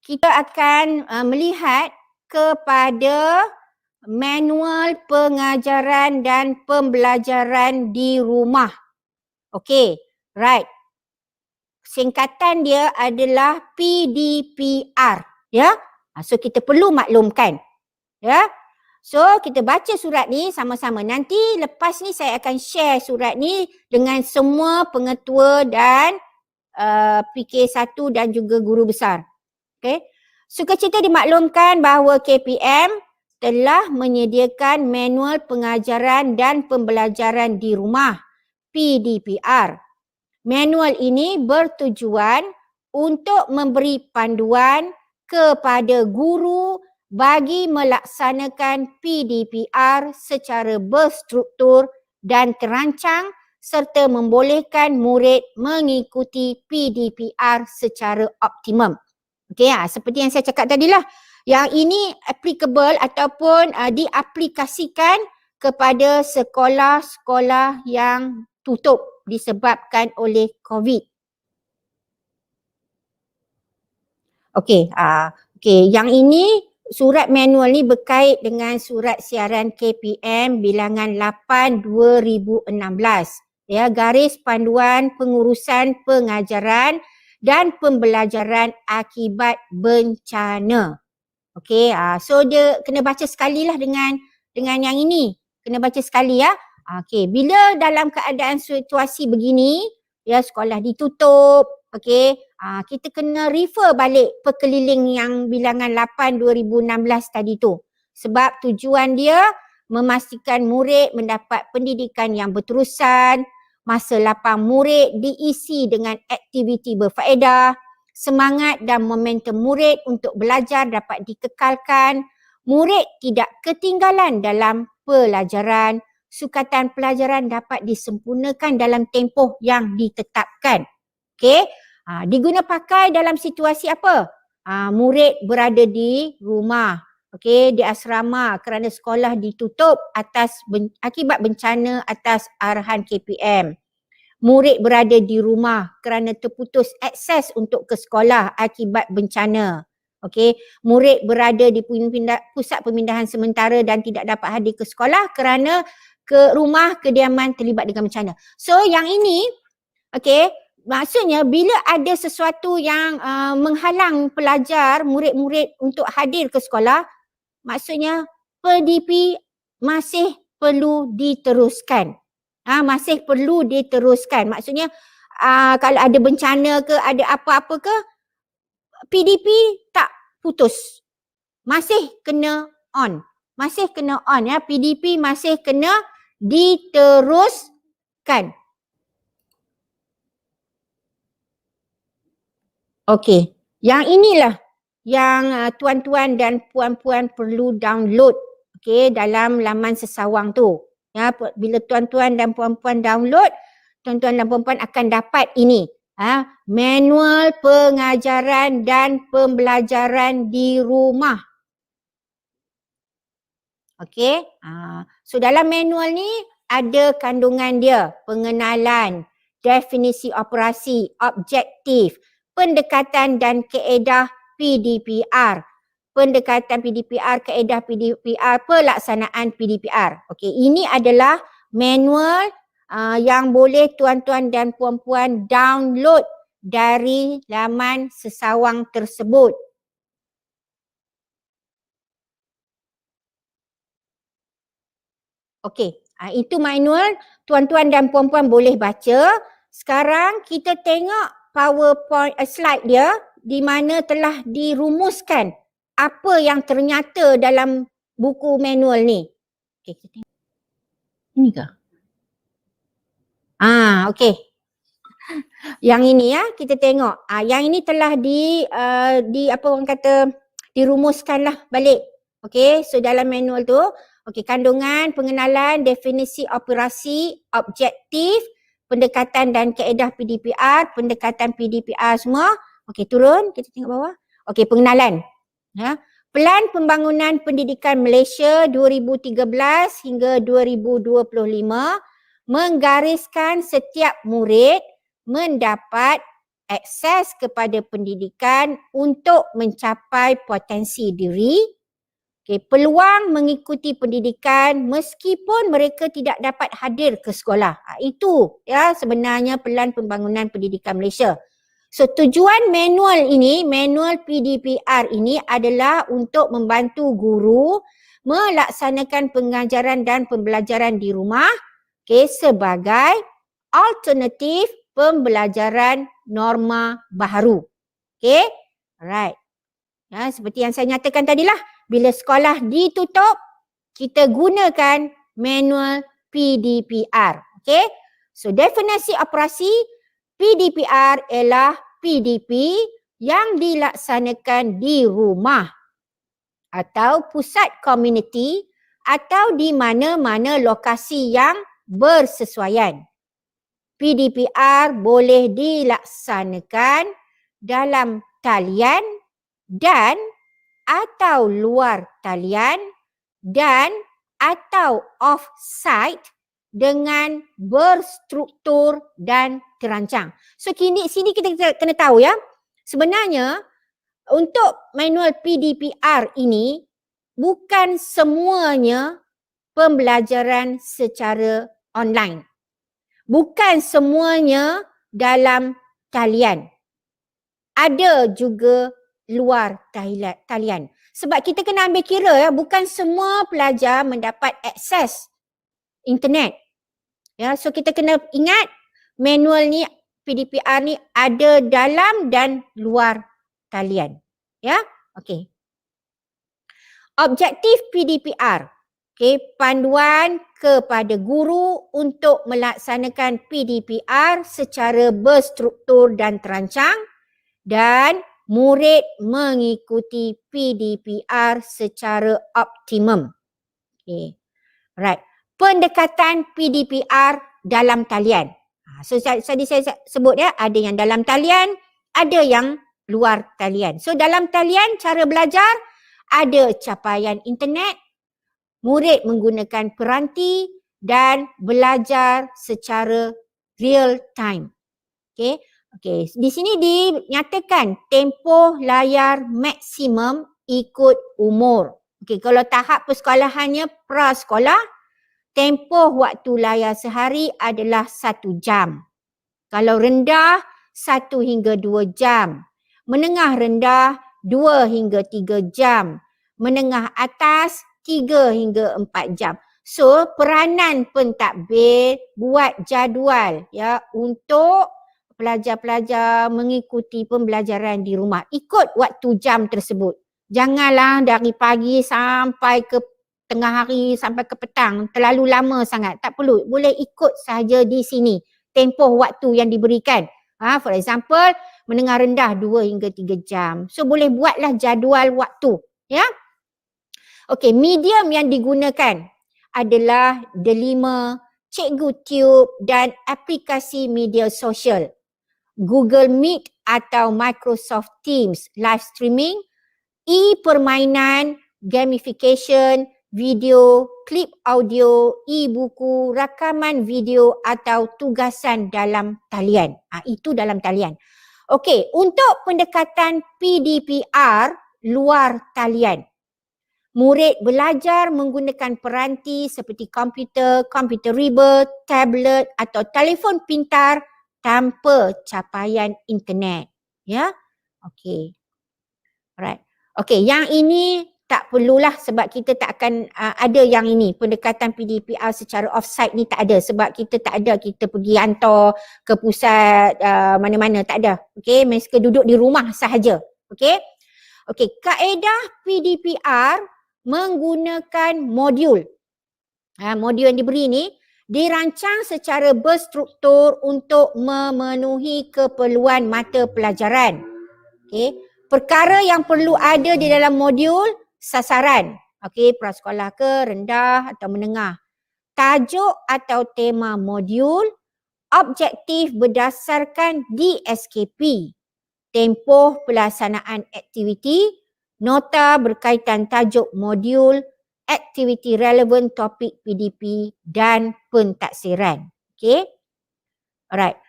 kita akan melihat kepada manual pengajaran dan pembelajaran di rumah. Okey, right. Singkatan dia adalah PDPR, ya. So kita perlu maklumkan, ya. So kita baca surat ni sama-sama. Nanti lepas ni saya akan share surat ni dengan semua pengetua dan PK1 dan juga guru besar. Okey. Sukacita dimaklumkan bahawa KPM telah menyediakan manual pengajaran dan pembelajaran di rumah PDPR. Manual ini bertujuan untuk memberi panduan kepada guru bagi melaksanakan PDPR secara berstruktur dan terancang serta membolehkan murid mengikuti PDPR secara optimum. Okey, seperti yang saya cakap tadilah. Yang ini applicable ataupun diaplikasikan kepada sekolah-sekolah yang tutup disebabkan oleh COVID. Okey, yang ini surat manual ni berkait dengan surat siaran KPM bilangan 8/2016. Ya, garis panduan pengurusan pengajaran dan pembelajaran akibat bencana. Okey, so dia kena baca sekali lah dengan yang ini. Kena baca sekali ya. Okey, bila dalam keadaan situasi begini, ya sekolah ditutup, okey, kita kena refer balik pekeliling yang bilangan 8/2016 tadi tu. Sebab tujuan dia memastikan murid mendapat pendidikan yang berterusan, masa lapang murid diisi dengan aktiviti berfaedah, semangat dan momentum murid untuk belajar dapat dikekalkan, murid tidak ketinggalan dalam pelajaran, sukatan pelajaran dapat disempurnakan dalam tempoh yang ditetapkan. Okey, diguna pakai dalam situasi apa? Murid berada di rumah, okey, di asrama kerana sekolah ditutup akibat bencana atas arahan KPM. Murid berada di rumah kerana terputus akses untuk ke sekolah akibat bencana. Okey, murid berada di pusat pemindahan sementara dan tidak dapat hadir ke sekolah kerana ke rumah kediaman terlibat dengan bencana. So yang ini, okey, maksudnya bila ada sesuatu yang menghalang pelajar, murid-murid untuk hadir ke sekolah, maksudnya PDP masih perlu diteruskan. Masih perlu diteruskan. Maksudnya kalau ada bencana ke, ada apa-apa ke, PDP tak putus. Masih kena on. Masih kena on ya. PDP masih kena diteruskan. Okey. Yang inilah yang tuan-tuan dan puan-puan perlu download, okey, dalam laman Sesawang tu. Ya, bila tuan-tuan dan puan-puan download, tuan-tuan dan puan-puan akan dapat ini. Manual pengajaran dan pembelajaran di rumah. Okey. So dalam manual ni ada kandungan dia, pengenalan, definisi operasi, objektif, pendekatan dan kaedah PDPR. Pendekatan PDPR, kaedah PDPR, pelaksanaan PDPR. Okey, ini adalah manual yang boleh tuan-tuan dan puan-puan download dari laman Sesawang tersebut. Okey, itu manual, tuan-tuan dan puan-puan boleh baca. Sekarang kita tengok PowerPoint slide dia di mana telah dirumuskan apa yang ternyata dalam buku manual ni. Okey, kita tengok. Ini ke? Okey. Yang ini ya, kita tengok. Yang ini telah di apa orang kata, dirumuskanlah balik. Okey, so dalam manual tu, okey, kandungan, pengenalan, definisi operasi, objektif, pendekatan dan kaedah PDPR, pendekatan PDPR semua. Okey, turun, kita tengok bawah. Okey, pengenalan. Pelan Pembangunan Pendidikan Malaysia 2013 hingga 2025 menggariskan setiap murid mendapat akses kepada pendidikan untuk mencapai potensi diri. Peluang mengikuti pendidikan meskipun mereka tidak dapat hadir ke sekolah. Itu ya sebenarnya pelan pembangunan pendidikan Malaysia. So tujuan manual ini, manual PDPR ini adalah untuk membantu guru melaksanakan pengajaran dan pembelajaran di rumah sebagai alternatif pembelajaran norma baharu. Alright. Ya, seperti yang saya nyatakan tadilah, bila sekolah ditutup, kita gunakan manual PDPR. So definisi operasi PDPR ialah PDP yang dilaksanakan di rumah atau pusat komuniti atau di mana-mana lokasi yang bersesuaian. PDPR boleh dilaksanakan dalam talian dan atau luar talian dan atau off-site dengan berstruktur dan terancang. So sini kita kena tahu ya, sebenarnya untuk manual PDPR ini bukan semuanya pembelajaran secara online. Bukan semuanya dalam talian. Ada juga luar talian. Sebab kita kena ambil kira ya, bukan semua pelajar mendapat akses internet. Ya, so kita kena ingat manual ni, PDPR ni ada dalam dan luar talian. Ya, okey. Objektif PDPR. Panduan kepada guru untuk melaksanakan PDPR secara berstruktur dan terancang dan murid mengikuti PDPR secara optimum. Right. Pendekatan PDPR dalam talian. So tadi saya sebut ya, ada yang dalam talian, ada yang luar talian. So dalam talian cara belajar ada capaian internet, murid menggunakan peranti dan belajar secara real time. Okey, di sini dinyatakan tempoh layar maksimum ikut umur. Kalau tahap persekolahannya prasekolah, tempoh waktu layar sehari adalah 1 jam. Kalau rendah, 1 hingga 2 jam. Menengah rendah, 2 hingga 3 jam. Menengah atas, 3 hingga 4 jam. So, peranan pentadbir buat jadual ya untuk pelajar-pelajar mengikuti pembelajaran di rumah. Ikut waktu jam tersebut. Janganlah dari pagi sampai ke tengah hari sampai ke petang. Terlalu lama sangat. Tak perlu. Boleh ikut sahaja di sini. Tempoh waktu yang diberikan. For example, menengah rendah 2 hingga 3 jam. So boleh buatlah jadual waktu. Ya. Okey, medium yang digunakan adalah Delima, Cikgu Tube dan aplikasi media sosial. Google Meet atau Microsoft Teams live streaming, e-permainan, gamification, video, klip audio, e-buku, rakaman video atau tugasan dalam talian. Itu dalam talian. Okey, untuk pendekatan PDPR luar talian. Murid belajar menggunakan peranti seperti komputer, komputer riba, tablet atau telefon pintar tanpa capaian internet. Ya. Okey. Alright. Okey, yang ini tak perlulah sebab kita tak akan ada yang ini. Pendekatan PDPR secara off-site ni tak ada sebab kita tak ada kita pergi hantar ke pusat mana-mana, tak ada. Okey, mereka duduk di rumah sahaja. Okey. Okey, kaedah PDPR menggunakan modul. Modul yang diberi ni dirancang secara berstruktur untuk memenuhi keperluan mata pelajaran. Okey, perkara yang perlu ada di dalam modul, sasaran. Okey, prasekolah ke, rendah atau menengah. Tajuk atau tema modul, objektif berdasarkan DSKP. Tempoh pelaksanaan aktiviti, nota berkaitan tajuk modul, aktiviti relevan topik PDP dan pentaksiran. Okey. Alright.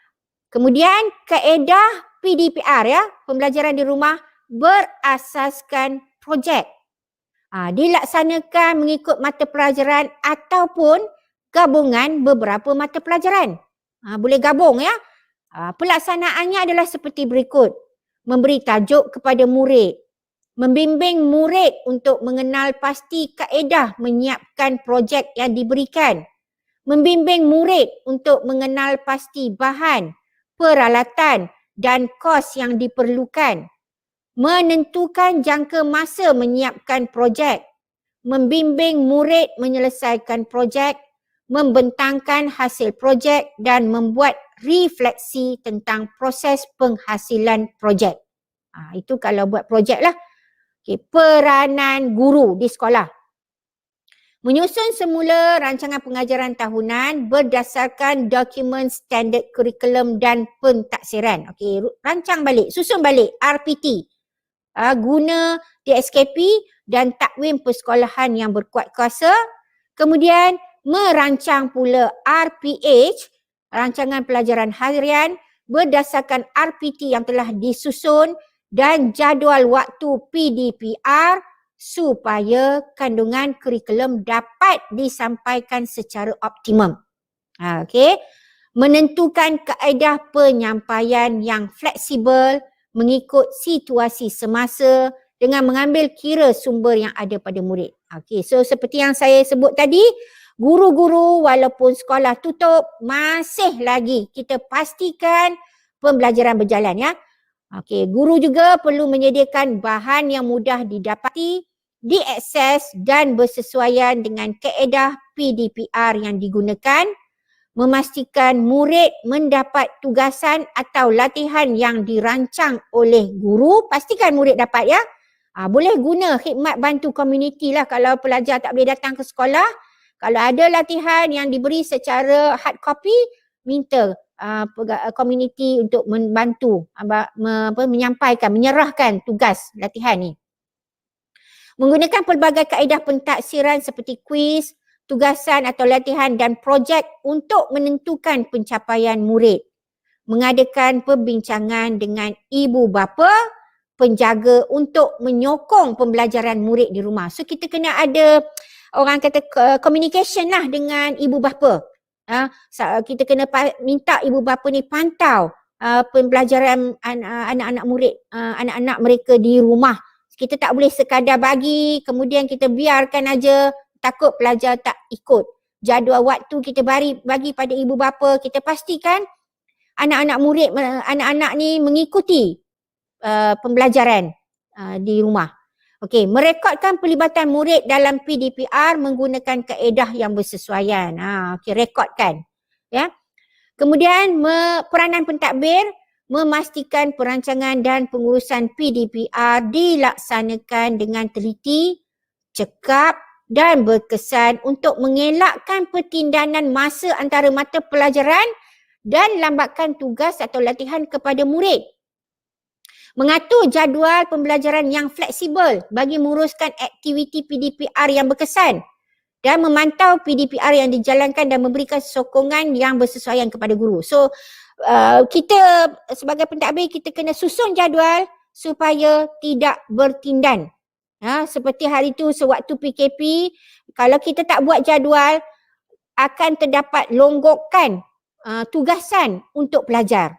Kemudian kaedah PDPR ya, pembelajaran di rumah berasaskan projek. Dilaksanakan mengikut mata pelajaran ataupun gabungan beberapa mata pelajaran. Boleh gabung ya. Pelaksanaannya adalah seperti berikut. Memberi tajuk kepada murid. Membimbing murid untuk mengenal pasti kaedah menyiapkan projek yang diberikan. Membimbing murid untuk mengenal pasti bahan, peralatan dan kos yang diperlukan. Menentukan jangka masa menyiapkan projek, membimbing murid menyelesaikan projek, membentangkan hasil projek dan membuat refleksi tentang proses penghasilan projek. Itu kalau buat projek lah. Peranan guru di sekolah. Menyusun semula rancangan pengajaran tahunan berdasarkan dokumen standard kurikulum dan pentaksiran. Rancang balik, susun balik RPT. Guna DSKP dan takwim persekolahan yang berkuat kuasa. Kemudian merancang pula RPH, rancangan pelajaran harian berdasarkan RPT yang telah disusun dan jadual waktu PDPR supaya kandungan kurikulum dapat disampaikan secara optimum. Menentukan kaedah penyampaian yang fleksibel mengikut situasi semasa dengan mengambil kira sumber yang ada pada murid. So seperti yang saya sebut tadi, guru-guru walaupun sekolah tutup, masih lagi kita pastikan pembelajaran berjalan ya. Guru juga perlu menyediakan bahan yang mudah didapati, diakses dan bersesuaian dengan kaedah PDPR yang digunakan. Memastikan murid mendapat tugasan atau latihan yang dirancang oleh guru. Pastikan murid dapat ya. Boleh guna khidmat bantu komuniti lah kalau pelajar tak boleh datang ke sekolah. Kalau ada latihan yang diberi secara hard copy, minta komuniti untuk membantu menyampaikan, menyerahkan tugas latihan ni. Menggunakan pelbagai kaedah pentaksiran seperti kuis, tugasan atau latihan dan projek untuk menentukan pencapaian murid. Mengadakan perbincangan dengan ibu bapa, penjaga untuk menyokong pembelajaran murid di rumah. So kita kena ada orang kata communication lah dengan ibu bapa. Kita kena minta ibu bapa ni pantau pembelajaran anak-anak murid, anak-anak mereka di rumah. Kita tak boleh sekadar bagi, kemudian kita biarkan aja, takut pelajar tak ikut. Jadual waktu kita bagi pada ibu bapa, kita pastikan anak-anak murid, anak-anak ni mengikuti pembelajaran di rumah. Merekodkan pelibatan murid dalam PDPR menggunakan kaedah yang bersesuaian. Rekodkan. Ya. Kemudian peranan pentadbir, memastikan perancangan dan pengurusan PDPR dilaksanakan dengan teliti, cekap dan berkesan untuk mengelakkan pertindanan masa antara mata pelajaran dan lambatkan tugas atau latihan kepada murid. Mengatur jadual pembelajaran yang fleksibel bagi menguruskan aktiviti PDPR yang berkesan dan memantau PDPR yang dijalankan dan memberikan sokongan yang bersesuaian kepada guru. So, kita sebagai pentadbir kita kena susun jadual supaya tidak bertindan. Seperti hari tu sewaktu PKP, kalau kita tak buat jadual, akan terdapat longgokan tugasan untuk pelajar.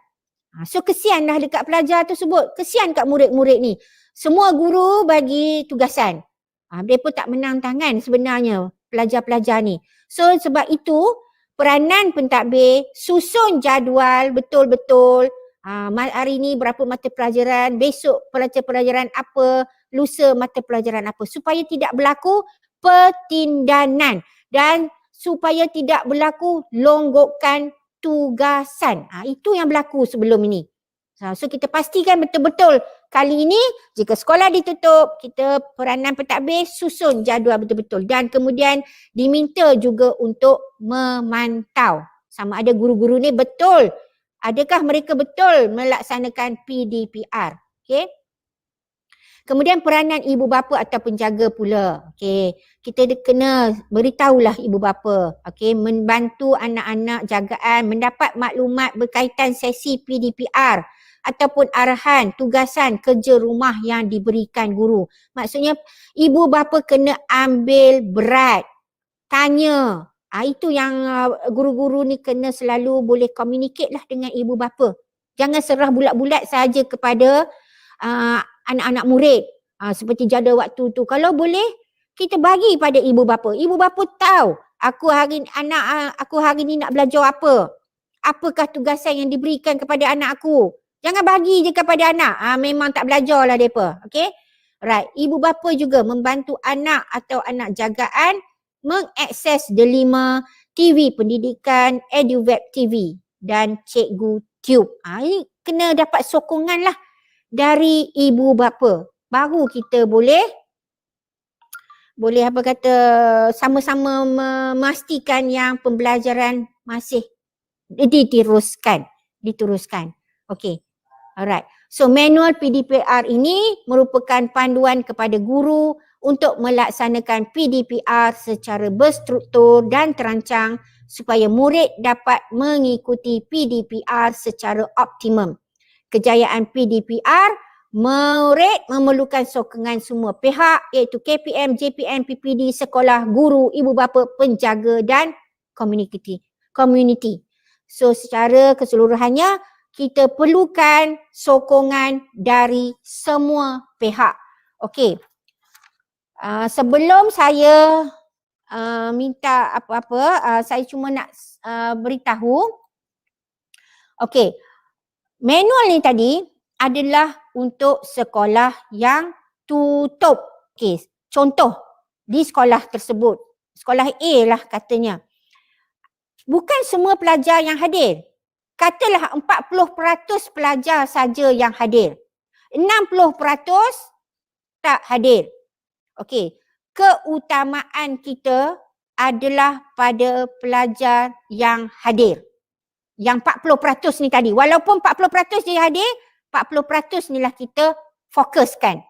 So kesianlah dekat pelajar tersebut, kesian kat murid-murid ni. Semua guru bagi tugasan. Mereka tak menang tangan sebenarnya pelajar-pelajar ni. So sebab itu peranan pentadbir susun jadual betul-betul. Hari ni berapa mata pelajaran, besok pelajaran apa, lusa mata pelajaran apa, supaya tidak berlaku pertindanan dan supaya tidak berlaku longgokan tugasan. Itu yang berlaku sebelum ini. So kita pastikan betul-betul kali ini jika sekolah ditutup, kita peranan pentadbir susun jadual betul-betul dan kemudian diminta juga untuk memantau sama ada guru-guru ni betul, adakah mereka betul melaksanakan PDPR. Kemudian peranan ibu bapa atau penjaga pula. Kita kena beritahulah ibu bapa. Membantu anak-anak jagaan mendapat maklumat berkaitan sesi PDPR ataupun arahan, tugasan, kerja rumah yang diberikan guru. Maksudnya ibu bapa kena ambil berat, tanya. Itu yang guru-guru ni kena selalu boleh communicate lah dengan ibu bapa. Jangan serah bulat-bulat saja kepada anak-anak murid. Seperti jada waktu tu. Kalau boleh, kita bagi pada ibu bapa. Ibu bapa tahu aku hari ni nak belajar apa. Apakah tugasan yang diberikan kepada anak aku. Jangan bagi je kepada anak. Memang tak belajar lah mereka. Okay? Right. Ibu bapa juga membantu anak atau anak jagaan mengakses delima TV pendidikan, EduWeb TV dan Cikgu Tube. Ini kena dapat sokongan lah dari ibu bapa. Baru kita boleh sama-sama memastikan yang pembelajaran masih diteruskan. Okey. Alright. So manual PDPR ini merupakan panduan kepada guru untuk melaksanakan PDPR secara berstruktur dan terancang supaya murid dapat mengikuti PDPR secara optimum. Kejayaan PDPR, murid memerlukan sokongan semua pihak iaitu KPM, JPM, PPD, sekolah, guru, ibu bapa, penjaga dan community. So secara keseluruhannya kita perlukan sokongan dari semua pihak. Okey. Sebelum saya minta apa-apa, saya cuma nak beritahu. Okey. Manual ni tadi adalah untuk sekolah yang tutup. Okey, contoh di sekolah tersebut. Sekolah A lah katanya. Bukan semua pelajar yang hadir. Katalah 40% pelajar saja yang hadir. 60% tak hadir. Okey, keutamaan kita adalah pada pelajar yang hadir. Yang 40% ni tadi. Walaupun 40% dia hadir, 40% ni lah kita fokuskan.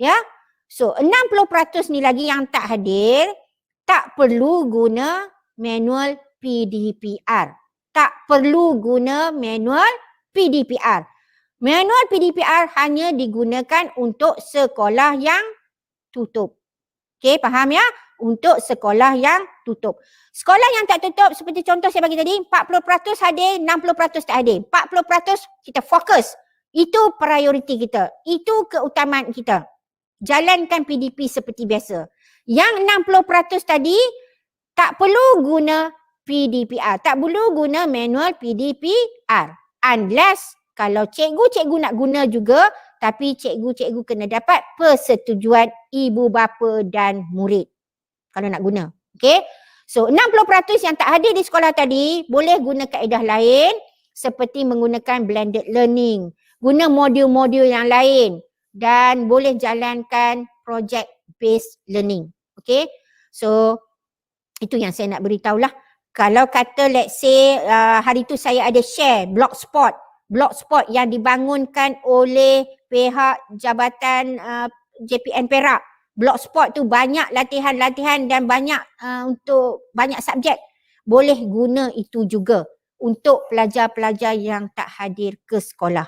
Ya. So 60% ni lagi yang tak hadir, tak perlu guna manual PDPR. Tak perlu guna manual PDPR. Manual PDPR hanya digunakan untuk sekolah yang tutup. Okey, faham ya? Untuk sekolah yang tutup. Sekolah yang tak tutup seperti contoh saya bagi tadi, 40% hadir, 60% tak hadir. 40% kita fokus. Itu prioriti kita. Itu keutamaan kita. Jalankan PDP seperti biasa. Yang 60% tadi tak perlu guna PDPR. Tak perlu guna manual PDPR. Unless kalau cikgu nak guna juga, tapi cikgu kena dapat persetujuan ibu bapa dan murid. Kalau nak guna. Okay. So 60% yang tak hadir di sekolah tadi boleh guna kaedah lain seperti menggunakan blended learning. Guna modul-modul yang lain dan boleh jalankan project based learning. Okay. So itu yang saya nak beritahu lah. Kalau kata let's say hari tu saya ada share blogspot yang dibangunkan oleh pihak Jabatan JPN Perak. Blogspot tu banyak latihan-latihan dan banyak untuk banyak subjek. Boleh guna itu juga untuk pelajar-pelajar yang tak hadir ke sekolah.